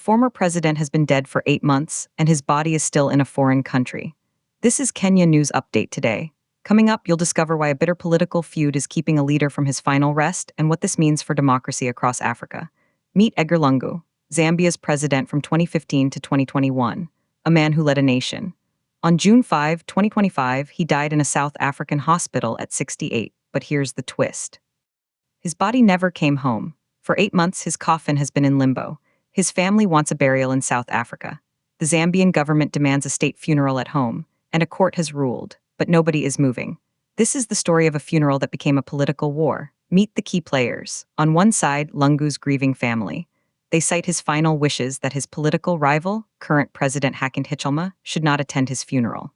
former president has been dead for 8 months, and his body is still in a foreign country. This is Kenya News Update today. Coming up, you'll discover why a bitter political feud is keeping a leader from his final rest and what this means for democracy across Africa. Meet Edgar Lungu, Zambia's president from 2015 to 2021, a man who led a nation. On June 5, 2025, he died in a South African hospital at 68, but here's the twist. His body never came home. For 8 months, his coffin has been in limbo. His family wants a burial in South Africa. The Zambian government demands a state funeral at home, and a court has ruled, but nobody is moving. This is the story of a funeral that became a political war. Meet the key players. On one side, Lungu's grieving family. They cite his final wishes that his political rival, current President Hakainde Hichilema, should not attend his funeral.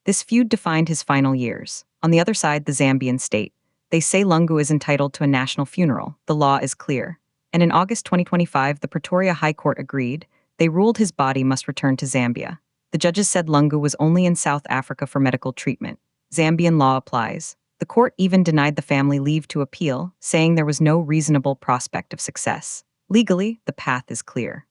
This feud defined his final years. On the other side, the Zambian state. They say Lungu is entitled to a national funeral. The law is clear. And in August 2025, the Pretoria High Court agreed. They ruled his body must return to Zambia. The judges said Lungu was only in South Africa for medical treatment. Zambian law applies. The court even denied the family leave to appeal, saying there was no reasonable prospect of success. Legally, the path is clear.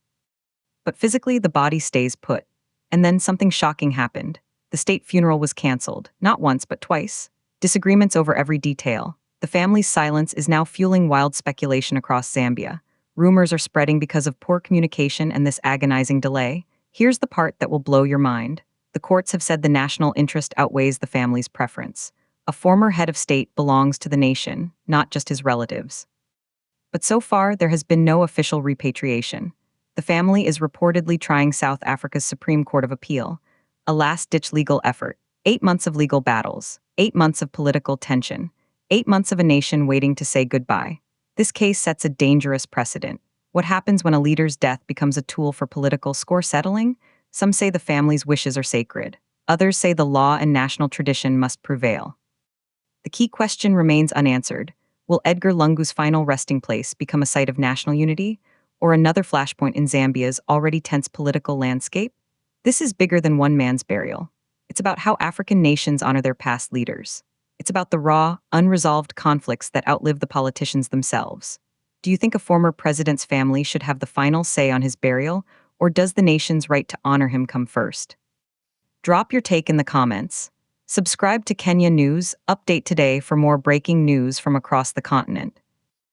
But physically, the body stays put. And then something shocking happened. The state funeral was canceled, not once but twice. Disagreements over every detail. The family's silence is now fueling wild speculation across Zambia. Rumors are spreading because of poor communication and this agonizing delay. Here's the part that will blow your mind. The courts have said the national interest outweighs the family's preference. A former head of state belongs to the nation, not just his relatives. But so far, there has been no official repatriation. The family is reportedly trying South Africa's Supreme Court of Appeal, a last-ditch legal effort. 8 months of legal battles, 8 months of political tension, 8 months of a nation waiting to say goodbye. This case sets a dangerous precedent. What happens when a leader's death becomes a tool for political score settling? Some say the family's wishes are sacred. Others say the law and national tradition must prevail. The key question remains unanswered. Will Edgar Lungu's final resting place become a site of national unity, or another flashpoint in Zambia's already tense political landscape? This is bigger than one man's burial. It's about how African nations honor their past leaders. It's about the raw, unresolved conflicts that outlive the politicians themselves. Do you think a former president's family should have the final say on his burial, or does the nation's right to honor him come first? Drop your take in the comments. Subscribe to Kenya News Update today for more breaking news from across the continent.